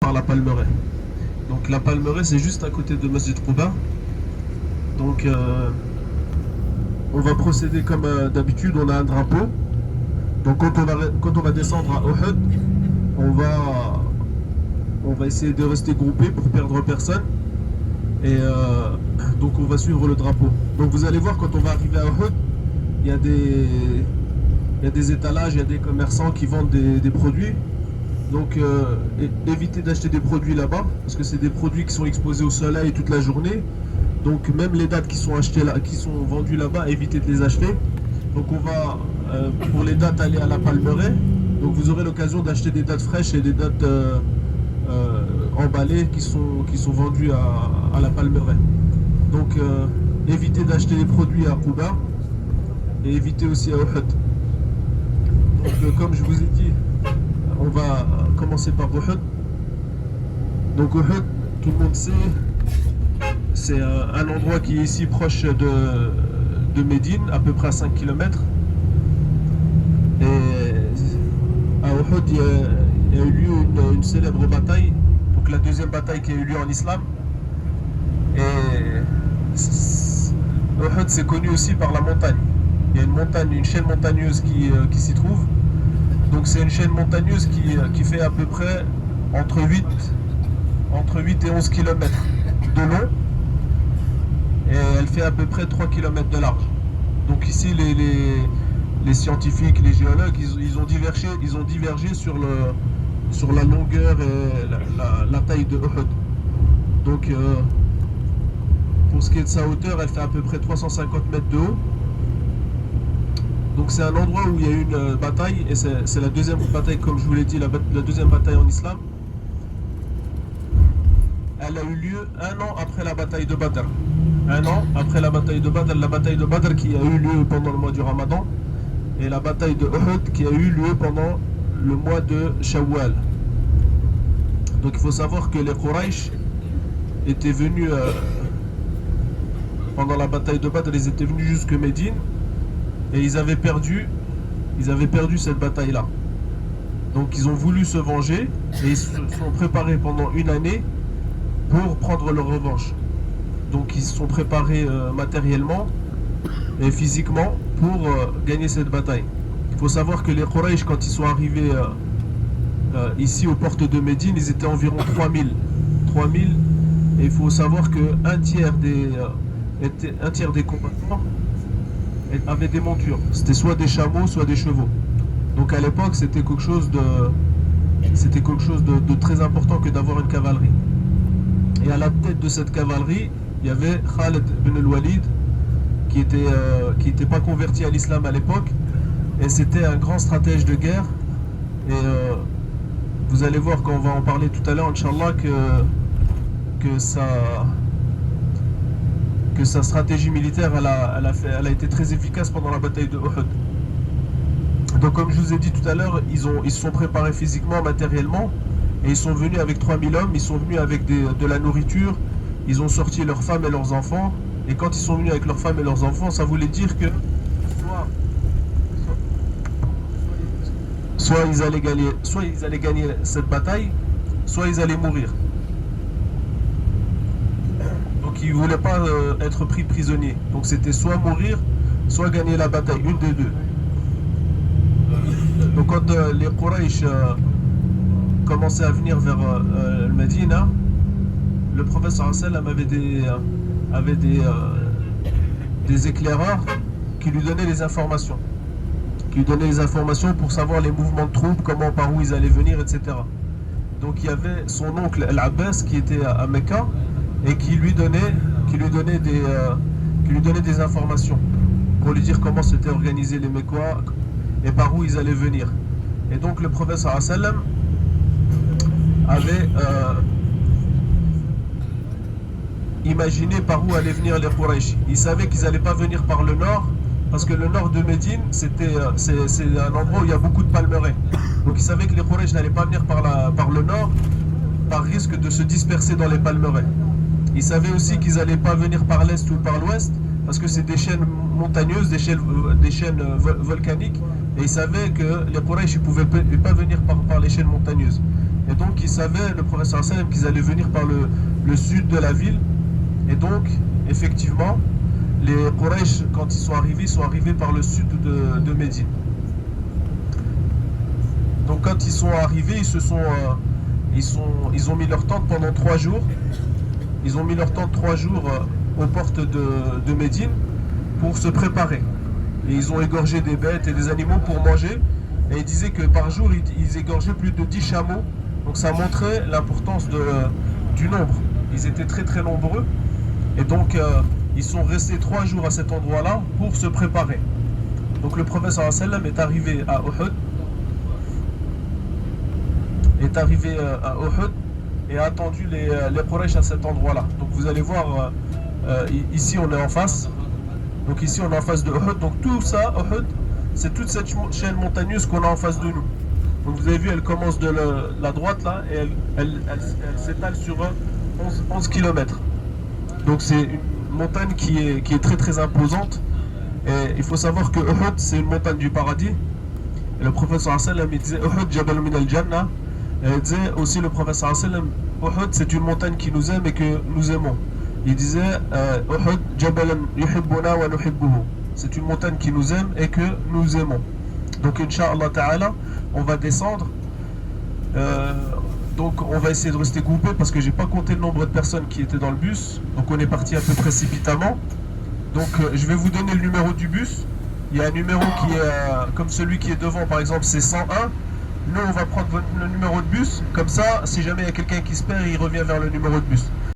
par la Palmeraie. Donc la Palmeraie, c'est juste à côté de Masjid Quba. Donc on va procéder comme d'habitude, on a un drapeau. Donc quand on va descendre à Uhud, on va, on va essayer de rester groupé pour perdre personne. Et donc on va suivre le drapeau. Donc vous allez voir quand on va arriver à Uhud, il y a des, il y a des étalages, il y a des commerçants qui vendent des produits. Donc évitez d'acheter des produits là-bas, parce que c'est des produits qui sont exposés au soleil toute la journée. Donc même les dates qui sont achetées là, qui sont vendues là-bas, évitez de les acheter. Donc on va pour les dates aller à la Palmeraie. Donc vous aurez l'occasion d'acheter des dates fraîches et des dates emballées qui sont vendues à la Palmeraie. Donc évitez d'acheter les produits à Quba et évitez aussi à Uhud. Donc comme je vous ai dit, on va commencer par Uhud. Donc Uhud, tout le monde sait, c'est un endroit qui est ici proche de Médine, à peu près à 5 km. Et à Uhud, il y a eu lieu une célèbre bataille, donc la deuxième bataille qui a eu lieu en islam. Et Uhud, c'est connu aussi par la montagne. Il y a une montagne, une chaîne montagneuse qui s'y trouve. Donc c'est une chaîne montagneuse qui fait à peu près entre 8 et 11 km de long. Et elle fait à peu près 3 km de large. Donc ici les scientifiques, les géologues, ils ont divergé sur la longueur et la taille de Uhud. Donc pour ce qui est de sa hauteur, elle fait à peu près 350 mètres de haut. Donc c'est un endroit où il y a eu une bataille, et c'est la deuxième bataille, comme je vous l'ai dit, la deuxième bataille en islam. Elle a eu lieu un an après la bataille de Badr. Un an après la bataille de Badr qui a eu lieu pendant le mois du Ramadan, et la bataille de Uhud qui a eu lieu pendant le mois de Shawwal. Donc il faut savoir que les Quraysh étaient venus, pendant la bataille de Badr, ils étaient venus jusque Médine, et ils avaient perdu cette bataille-là. Donc ils ont voulu se venger, et ils se sont préparés pendant une année pour prendre leur revanche. Donc ils se sont préparés matériellement et physiquement pour gagner cette bataille. Il faut savoir que les Quraysh, quand ils sont arrivés ici aux portes de Médine, ils étaient environ 3000. 3000, et il faut savoir qu'un tiers des combattants avaient des montures. C'était soit des chameaux, soit des chevaux. Donc à l'époque, c'était quelque chose de très important que d'avoir une cavalerie. Et à la tête de cette cavalerie, il y avait Khalid ibn al-Walid, qui était pas converti à l'islam à l'époque, et c'était un grand stratège de guerre. Et vous allez voir quand on va en parler tout à l'heure, Inch'Allah, que sa stratégie militaire, elle a été très efficace pendant la bataille de Uhud. Donc comme je vous ai dit tout à l'heure, ils se sont préparés physiquement, matériellement, et ils sont venus avec 3000 hommes, ils sont venus avec de la nourriture, ils ont sorti leurs femmes et leurs enfants, et quand ils sont venus avec leurs femmes et leurs enfants, ça voulait dire que soit ils allaient gagner cette bataille, soit ils allaient mourir. Donc ils ne voulaient pas être pris prisonniers. Donc c'était soit mourir, soit gagner la bataille, une des deux. Donc quand les Quraysh commençaient à venir vers le Médina, le prophète sallam avait des éclaireurs qui lui donnaient les informations. Qui lui donnaient les informations pour savoir les mouvements de troupes, comment, par où ils allaient venir, etc. Donc il y avait son oncle Al-Abbas qui était à Mecca, et qui lui donnait des informations pour lui dire comment s'étaient organisés les Mécois et par où ils allaient venir. Et donc le prophète sallam avait imaginé par où allaient venir les Quraysh. Il savait qu'ils n'allaient pas venir par le nord, parce que le nord de Médine, c'est un endroit où il y a beaucoup de palmeraies. Donc il savait que les Quraysh n'allaient pas venir par le nord, par risque de se disperser dans les palmeraies. Il savait aussi qu'ils n'allaient pas venir par l'est ou par l'ouest, parce que c'est des chaînes montagneuses, des chaînes volcaniques, et il savait que les Quraysh ne pouvaient pas venir par les chaînes montagneuses. Et donc ils savaient, le professeur sallam, qu'ils allaient venir par le sud de la ville. Et donc, effectivement, les Quraysh, quand ils sont arrivés par le sud de Médine. Donc quand ils sont arrivés, ils ont mis leur tente pendant 3 jours. Ils ont mis leur tente 3 jours aux portes de Médine pour se préparer. Et ils ont égorgé des bêtes et des animaux pour manger. Et ils disaient que par jour, ils égorgeaient plus de 10 chameaux. Donc ça montrait l'importance du nombre. Ils étaient très très nombreux. Et donc ils sont restés 3 jours à cet endroit-là pour se préparer. Donc le prophète sallallahu alayhi wa sallam est arrivé à Uhud. Et a attendu les Quraysh à cet endroit-là. Donc vous allez voir, ici on est en face. Donc ici on est en face de Uhud. Donc tout ça, Uhud, c'est toute cette chaîne montagneuse qu'on a en face de nous. Donc vous avez vu, elle commence de la droite là et elle s'étale sur 11 km. Donc c'est une montagne qui est très très imposante. Et il faut savoir que Uhud, c'est une montagne du paradis. Et le prophète sallallahu alayhi wa sallam, il disait Uhud Jabal min al-Jannah. Et il disait aussi le prophète sallallahu alayhi wa sallam, Uhud, c'est une montagne qui nous aime et que nous aimons. Il disait Uhud Jabalan yuhibbuna wa nuhibbuhu. C'est une montagne qui nous aime et que nous aimons. Donc Inch'Allah Ta'ala, on va descendre. Donc on va essayer de rester groupé parce que j'ai pas compté le nombre de personnes qui étaient dans le bus. Donc on est parti un peu précipitamment. Donc je vais vous donner le numéro du bus. Il y a un numéro qui est comme celui qui est devant, par exemple, c'est 101. Nous on va prendre le numéro de bus. Comme ça, si jamais il y a quelqu'un qui se perd, il revient vers le numéro de bus.